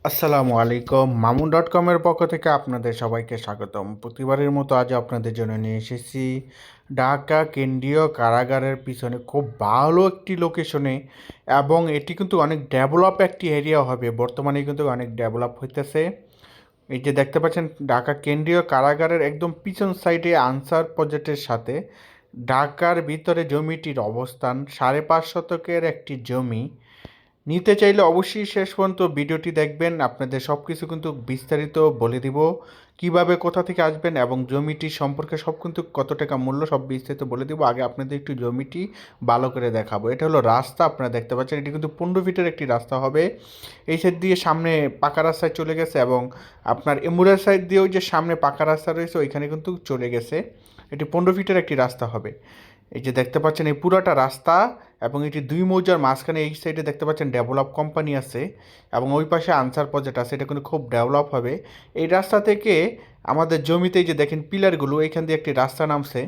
আসসালামু আলাইকুম মামুন.com-এর পক্ষ থেকে আপনাদের সবাইকে স্বাগতম। প্রতিবারের মতো আজ আপনাদের জন্য নিয়ে এসেছি ঢাকা কেন্দ্রীয় কারাগারের পিছনে খুব ভালো একটি লোকেশনে, এবং এটি কিন্তু অনেক ডেভেলপ একটি এরিয়া হবে। বর্তমানে কিন্তু অনেক ডেভেলপ হইতেছে। এই যে দেখতে পাচ্ছেন ঢাকা কেন্দ্রীয় কারাগারের একদম পিছন সাইডে আনসার প্রজেক্টের সাথে ঢাকার ভিতরে জমিটির অবস্থান ৫.৫ শতকের একটি জমি। নিতে চাইলে অবশ্যই শেষ পর্যন্ত ভিডিওটি দেখবেন। আপনাদের সব কিছু কিন্তু বিস্তারিত বলে দিব, কিভাবে কোথা থেকে আসবেন এবং জমিটি সম্পর্কে সব কিন্তু কত টাকা মূল্য সব বিস্তারিত বলে দিব। আগে আপনাদের একটু জমিটি ভালো করে দেখাবো। এটা হলো রাস্তা, আপনারা দেখতে পাচ্ছেন এটি কিন্তু 15 ফিটের একটি রাস্তা হবে। এই সাইড দিয়ে সামনে পাকা রাস্তায় চলে গেছে, এবং আপনার এমুরার সাইড দিয়েও যে সামনে পাকা রাস্তা রয়েছে ওইখানে কিন্তু চলে গেছে। এটি 15 ফিটের একটি রাস্তা হবে। এই যে দেখতে পাচ্ছেন এই পুরাটা রাস্তা, এবং এটি 2 মৌজার মাঝখানে এই সাইডে দেখতে পাচ্ছেন ডেভেলপ কোম্পানি আছে, এবং ওই পাশে আনসার প্রজেক্ট আছে। এটা কিন্তু খুব ডেভেলপ হবে। এই রাস্তা থেকে আমাদের জমিতে যে দেখেন পিলারগুলো, এইখান দিয়ে একটি রাস্তা নামছে।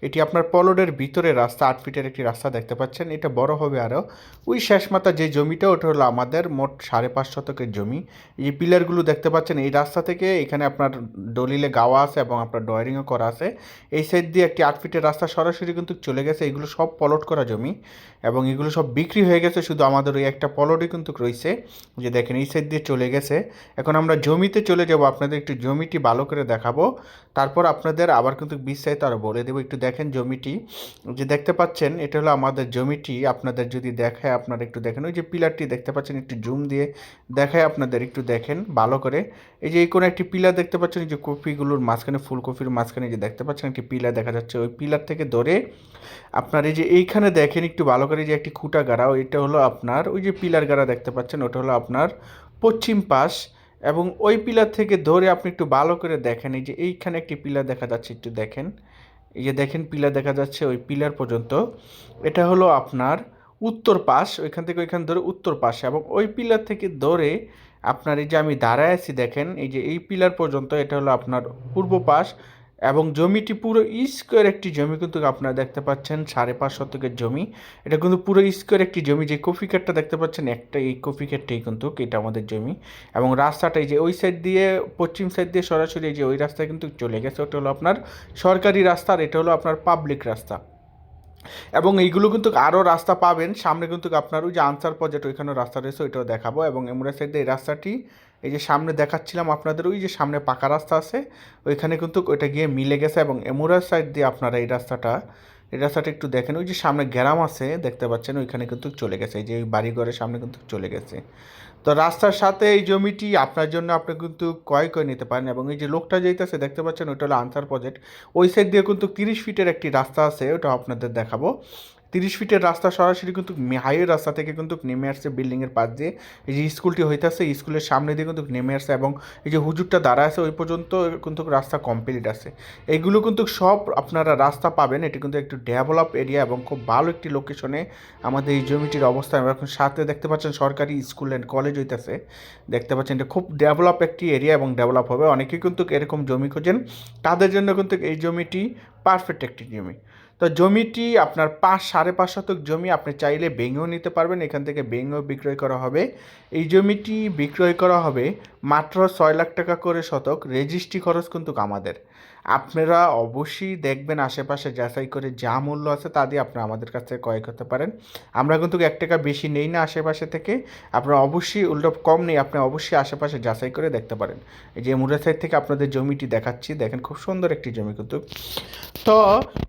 এটি আপনার পলডের ভিতরে রাস্তা, 8 ফিটের একটি রাস্তা দেখতে পাচ্ছেন। এটা বড় হবে আরও। ওই শেষ মাথা যে জমিটা ওটা হলো আমাদের মোট 5.5 শতকের জমি। এই পিলারগুলো দেখতে পাচ্ছেন এই রাস্তা থেকে এখানে আপনার দলিলে গাওয়া আছে এবং আপনার ডয়ারিংও করা আছে। এই সাইড দিয়ে একটি 8 ফিটের রাস্তা সরাসরি কিন্তু চলে গেছে। এগুলো সব পলট করা জমি, এবং এগুলো সব বিক্রি হয়ে গেছে। শুধু আমাদের ওই একটা পলটই কিন্তু রয়েছে, যে দেখেন এই সাইড দিয়ে চলে গেছে। এখন আমরা জমিতে চলে যাব, আপনাদের একটু জমিটি ভালো করে দেখাবো, তারপর আপনাদের আবার কিন্তু বিস্তারিত আরও বলে দেবো। একটু দেখেন জমিটি, যে দেখতে পাচ্ছেন এটা হলো আমাদের জমিটি। আপনাদের যদি দেখায়, আপনারা একটু দেখেন ওই যে পিলারটি দেখতে পাচ্ছেন, একটু জুম দিয়ে দেখায় আপনাদের, একটু দেখেন ভালো করে। এই যে এই কোনো একটি পিলার দেখতে পাচ্ছেন, এই যে কপিগুলোর মাঝখানে, ফুলকপির মাঝখানে যে দেখতে পাচ্ছেন একটি পিলার দেখা যাচ্ছে। ওই পিলার থেকে ধরে আপনার এই যে এইখানে দেখেন একটু ভালো করে, যে একটি খুঁটা গাড়া, ওইটা হলো আপনার ওই যে পিলার গাড়া দেখতে পাচ্ছেন, ওটা হলো আপনার পশ্চিম পাশ। এবং ওই পিলার থেকে ধরে আপনি একটু ভালো করে দেখেন, এই যে এইখানে একটি পিলার দেখা যাচ্ছে, একটু দেখেন। এই যে দেখেন পিলার দেখা যাচ্ছে, ওই পিলার পর্যন্ত এটা হলো আপনার উত্তর পাশ। ওইখান থেকে ওইখান ধরে উত্তর পাশে, এবং ওই পিলার থেকে ধরে আপনার এই যে আমি দাঁড়ায় আছি দেখেন, এই যে এই পিলার পর্যন্ত এটা হলো আপনার পূর্ব পাশ। এবং জমিটি পুরো স্কোয়ার একটি জমি কিন্তু আপনারা দেখতে পাচ্ছেন, 5.5 শতকের জমি। এটা কিন্তু পুরো স্কোয়ার একটি জমি। যে কফি ক্ষেতটা দেখতে পাচ্ছেন একটা, এই কফি ক্ষেতটাই কিন্তু এটা আমাদের জমি। এবং রাস্তাটা এই যে ওই সাইড দিয়ে, পশ্চিম সাইড দিয়ে সরাসরি এই যে ওই রাস্তায় কিন্তু চলে গেছে। ওটা হলো আপনার সরকারি রাস্তা, আর এটা হলো আপনার পাবলিক রাস্তা। এবং এইগুলো কিন্তু আরও রাস্তা পাবেন সামনে, কিন্তু আপনার ওই যে আনসার প্রজেক্ট ওইখানেও রাস্তা রয়েছে, ওইটাও দেখাবো। এবং এমুরা সাইডে এই রাস্তাটি, এই যে সামনে দেখাচ্ছিলাম আপনাদের, ওই যে সামনে পাকা রাস্তা আছে ওইখানে কিন্তু ওইটা গিয়ে মিলে গেছে। এবং এমুরার সাইড দিয়ে আপনারা এই রাস্তাটা একটু দেখেন, ওই যে সামনে গ্রাম আছে দেখতে পাচ্ছেন, ওইখানে কিন্তু চলে গেছে। এই যে ওই বাড়িঘরের সামনে কিন্তু চলে গেছে। তো রাস্তার সাথে এই জমিটি আপনার জন্য আপনি কিন্তু ক্রয় করে নিতে পারেন। এবং এই যে লোকটা যেইটাছে দেখতে পাচ্ছেন, ওইটা হলো আনসার প্রজেক্ট। ওই সাইড দিয়ে কিন্তু 30 ফিটের একটি রাস্তা আছে, ওটা আপনাদের দেখাবো। 30 ফিটের রাস্তা সরাসরি কিন্তু হাইওয়ে রাস্তা থেকে কিন্তু নেমে আসছে বিল্ডিংয়ের পাশ দিয়ে। এই যে স্কুলটি হইতেছে, স্কুলের সামনে দিয়ে কিন্তু নেমে আসছে, এবং এই যে হুজুরটা দাঁড়া আছে ওই পর্যন্ত কিন্তু রাস্তা কমপ্লিট আছে। এইগুলো কিন্তু সব আপনারা রাস্তা পাবেন। এটি কিন্তু একটু ডেভেলপ এরিয়া এবং খুব ভালো একটি লোকেশনে আমাদের এই জমিটির অবস্থান। এখন সাথে দেখতে পাচ্ছেন সরকারি স্কুল অ্যান্ড কলেজ হইতেছে, দেখতে পাচ্ছেন এটা খুব ডেভেলপ একটি এরিয়া এবং ডেভেলপ হবে। অনেকেই কিন্তু এরকম জমি খোঁজেন, তাদের জন্য কিন্তু এই জমিটি পারফেক্ট একটি জমি। তো জমিটি আপনার 5.5 শতক জমি, আপনি চাইলে ভেঙেও নিতে পারবেন, এখান থেকে ভেঙেও বিক্রয় করা হবে। এই জমিটি বিক্রয় করা হবে মাত্র 6 লাখ টাকা করে শতক। রেজিস্ট্রি খরচ কিন্তু আমাদের। আপনারা অবশ্যই দেখবেন আশেপাশে যাচাই করে যা মূল্য আছে তা দিয়ে আপনারা আমাদের কাছ থেকে ক্রয় করতে পারেন। আমরা কিন্তু 1 টাকা বেশি নেই না আশেপাশে থেকে। আপনারা অবশ্যই উল্টো কম নেই, আপনি অবশ্যই আশেপাশে যাচাই করে দেখতে পারেন। এই যে মুরা সাইড থেকে আপনাদের জমিটি দেখাচ্ছি, দেখেন খুব সুন্দর একটি জমি কিন্তু। তো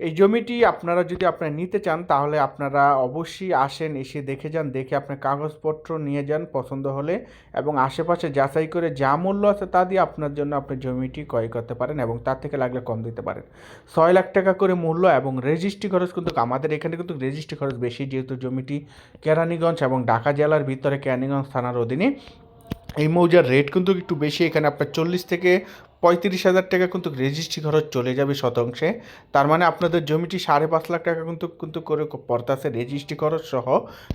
এই জমিটি আপনারা যদি আপনারা নিতে চান, তাহলে আপনারা অবশ্যই আসেন, এসে দেখে যান, দেখে আপনার কাগজপত্র নিয়ে যান পছন্দ হলে, এবং আশেপাশে যাচাই করে যা মূল্য আছে তা দিয়ে আপনার জন্য আপনি জমিটি ক্রয় করতে পারেন, এবং তার থেকে লাগলে কম দিতে পারেন। 6 লাখ টাকা করে মূল্য, এবং রেজিস্ট্রি খরচ কিন্তু আমাদের এখানে কিন্তু রেজিস্ট্রি খরচ বেশি, যেহেতু জমিটি কেরানীগঞ্জ এবং ঢাকা জেলার ভিতরে কেরানীগঞ্জ থানার অধীনে। এই মৌজার রেট কিন্তু একটু বেশি, এখানে আপনার 40 থেকে 35,000 টাকা কিন্তু রেজিস্ট্রি খরচ চলে যাবে শতাংশে। তার মানে আপনাদের জমিটি 5.5 লাখ টাকা কিন্তু কিন্তু করে পড়তেছে রেজিস্ট্রি খরচ সহ।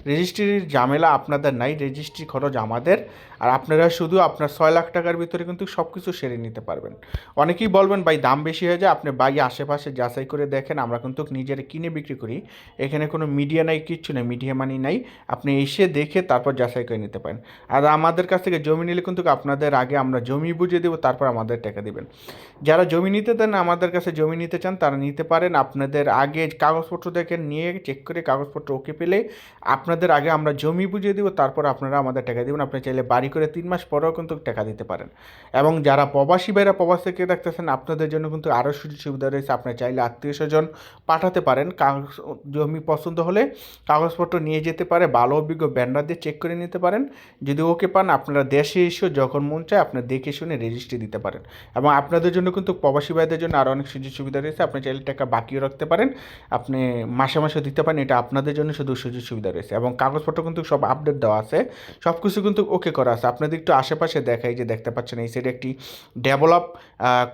রেজিস্ট্রির ঝামেলা আপনাদের নাই, রেজিস্ট্রি খরচ আমাদের। আর আপনারা শুধু আপনার 6 লাখ টাকার ভিতরে কিন্তু সব কিছু সেরে নিতে পারবেন। অনেকেই বলবেন ভাই দাম বেশি হয়ে যায়, আপনি বাই আশেপাশে যাচাই করে দেখেন, আমরা কিন্তু নিজেরা কিনে বিক্রি করি, এখানে কোনো মিডিয়া নাই, কিচ্ছু নেই, মিডিয়া মানি নাই। আপনি এসে দেখে তারপর যাচাই করে নিতে পারেন। আর আমাদের কাছ থেকে জমি নিলে কিন্তু আপনাদের আগে আমরা জমি বুঝিয়ে দেবো, তারপর আমাদের টাকা দিবেন। যারা জমি নিতে দেন আমাদের কাছে জমি নিতে চান তারা নিতে পারেন। আপনাদের আগে কাগজপত্র দেখে নিয়ে চেক করে কাগজপত্র ওকে পেলে আপনাদের আগে আমরা জমি বুঝিয়ে দেবো, তারপর আপনারা আমাদের টাকা দেবেন। আপনি চাইলে বাড়ি করে 3 মাস পরেও কিন্তু টাকা দিতে পারেন। এবং যারা প্রবাসী ভাইরা প্রবাস থেকে দেখতেছেন আপনাদের জন্য কিন্তু আরও সুযোগ সুবিধা রয়েছে। আপনি চাইলে আত্মীয় স্বজন পাঠাতে পারেন, কাগজ জমি পছন্দ হলে কাগজপত্র নিয়ে যেতে পারে, ভালো অভিজ্ঞ ব্যান্ডার দিয়ে চেক করে নিতে পারেন। যদি ওকে পান আপনারা দেশে এসেও যখন মন চায় আপনার দেখে শুনে রেজিস্ট্রি দিতে পারেন। এবং আপনাদের জন্য কিন্তু প্রবাসী ভাইদের জন্য আরও অনেক সুযোগ সুবিধা রয়েছে। আপনি চাইলে টাকা বাকিও রাখতে পারেন, আপনি মাসে মাসে দিতে পারেন, এটা আপনাদের জন্য শুধু সুযোগ সুবিধা রয়েছে। এবং কাগজপত্র কিন্তু সব আপডেট দেওয়া আছে, সব কিছু কিন্তু ওকে করা আছে। আপনাদের একটু আশেপাশে দেখাই যে দেখতে পাচ্ছেন এই সাইডে একটি ডেভেলপ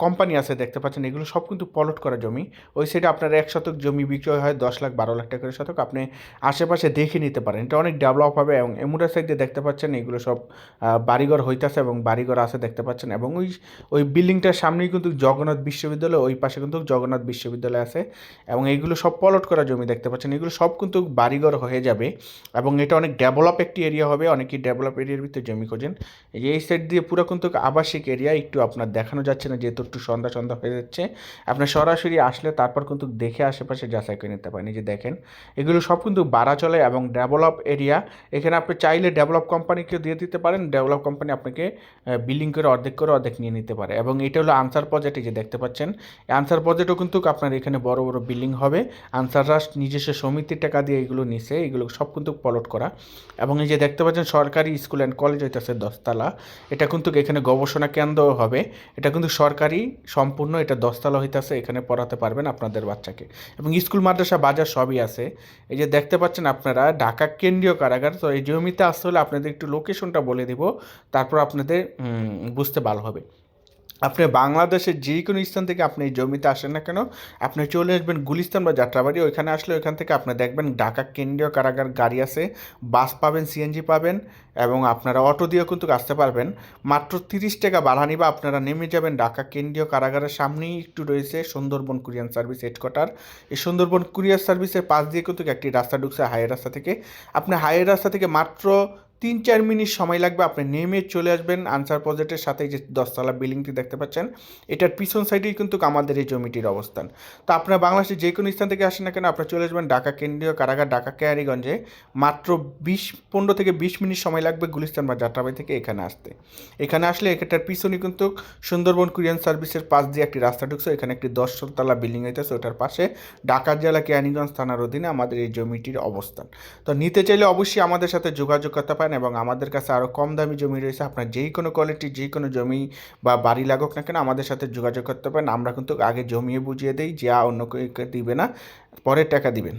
কোম্পানি আছে, দেখতে পাচ্ছেন এগুলো সব কিন্তু প্লট করা জমি। ওই সাইডে আপনার 1 শতক জমি বিক্রয় হয় 10 লাখ 12 লাখ টাকা করে শতক, আপনি আশেপাশে দেখে নিতে পারেন, এটা অনেক ডেভেলপ হবে। এবং এমুরা সাইডে দেখতে পাচ্ছেন এগুলো সব বাড়িঘর হইতাছে এবং বাড়িঘর আছে দেখতে পাচ্ছেন। এবং ওই বিল্ডিংটার সামনেই কিন্তু জগন্নাথ বিশ্ববিদ্যালয়, ওই পাশে কিন্তু জগন্নাথ বিশ্ববিদ্যালয় আছে। এবং এইগুলো সব প্লট করা জমি দেখতে পাচ্ছেন, এগুলো সব কিন্তু বাড়িঘর হয়ে যাবে। এবং এটা অনেক ডেভেলপ একটি এরিয়া হবে, অনেকেই ডেভেলপ এরিয়ার ভিতরে জমি খোঁজেন। এই সাইড দিয়ে পুরো কিন্তু আবাসিক এরিয়া, একটু আপনার দেখানো যাচ্ছে না যেহেতু একটু সন্ধ্যা সন্ধ্যা হয়ে যাচ্ছে। আপনার সরাসরি আসলে তারপর কিন্তু দেখে আশেপাশে যাচাই করে নিতে পারেন। এই যে দেখেন এগুলো সব কিন্তু বাড়া চলে এবং ডেভেলপ এরিয়া। এখানে আপনি চাইলে ডেভেলপ কোম্পানিকে দিয়ে দিতে পারেন, ডেভেলপ কোম্পানি আপনাকে বিলিং করে অর্ধেক নিয়ে নিতে পারে। এবং এটা হলো আনসার প্রজেক্ট, এই যে দেখতে পাচ্ছেন আনসার প্রজেক্টও কিন্তু আপনার এখানে বড় বড় বিল্ডিং হবে। আনসার রাষ্ট্র নিজস্ব সমিতির টাকা দিয়ে এগুলো নিছে, এগুলো সব কিন্তু প্লট করা। এবং এই যে দেখতে পাচ্ছেন সরকারি স্কুল অ্যান্ড কলেজ হইতেছে 10 তলা, এটা কিন্তু এখানে গবেষণা কেন্দ্র হবে। এটা কিন্তু সরকারি সম্পূর্ণ, এটা 10 তলা হইতেছে, এখানে পড়াতে পারবেন আপনাদের বাচ্চাকে। এবং স্কুল মাদ্রাসা বাজার সবই আছে। এই যে দেখতে পাচ্ছেন আপনারা ঢাকা কেন্দ্রীয় কারাগার। তো এই জমিতে আসতে হলে আপনাদের একটু লোকেশনটা বলে দিব, তারপর আপনাদের বুঝতে ভালো হবে। আপনি বাংলাদেশের যে কোনো স্থান থেকে আপনি এই জমিতে আসেন না কেন, আপনি চলে আসবেন গুলিস্তান বা যাত্রাবাড়ি, ওইখানে আসলে ওইখান থেকে আপনি দেখবেন ঢাকা কেন্দ্রীয় কারাগার গাড়ি আছে, বাস পাবেন, সিএনজি পাবেন। এবং আপনারা অটো দিয়েও কিন্তু আসতে পারবেন। মাত্র 30 টাকা ভাড়া নিবা, আপনারা নেমে যাবেন ঢাকা কেন্দ্রীয় কারাগারের সামনেই একটু রয়েছে সুন্দরবন কুরিয়ার সার্ভিস হেডকোয়ার্টার। এই সুন্দরবন কুরিয়ার সার্ভিসের পাশ দিয়ে কিন্তু একটি রাস্তা ঢুকছে হাইওয়ে রাস্তা থেকে। আপনি হাইওয়ে রাস্তা থেকে মাত্র 3-4 মিনিট সময় লাগবে, আপনি নেমে চলে আসবেন আনসার প্রজেক্টের সাথে। যে 10 তলা বিল্ডিংটি দেখতে পাচ্ছেন এটার পিছন সাইডেই কিন্তু আমাদের এই জমিটির অবস্থান। তো আপনার বাংলাদেশের যে কোনো স্থান থেকে আসেন না কেন, আপনার চলে আসবেন ঢাকা কেন্দ্রীয় কারাগার, ঢাকা কেরানীগঞ্জে। মাত্র 15 থেকে 20 মিনিট সময় লাগবে গুলিস্তান বা যাত্রাবাড়ি থেকে এখানে আসতে। এখানে আসলে এটার পিছনে কিন্তু সুন্দরবন কুরিয়ার সার্ভিসের পাশ দিয়ে একটি রাস্তা ঢুকছে, এখানে একটি 10 তলা বিল্ডিং হইতেছে, ওটার পাশে ঢাকা জেলা কেরানীগঞ্জ থানার অধীনে আমাদের এই জমিটির অবস্থান। তো নিতে চাইলে অবশ্যই আমাদের সাথে যোগাযোগ করতে পারেন। এবং আমাদের কাছে আরও কম দামি জমি রয়েছে, আপনার যেই কোনো কোয়ালিটির যে কোনো জমি বা বাড়ি লাগুক না কেন আমাদের সাথে যোগাযোগ করতে পারেন। আমরা কিন্তু আগে জমিয়ে বুঝিয়ে দিই, যা অন্য কেউ দিবে না, পরে টাকা দিবেন।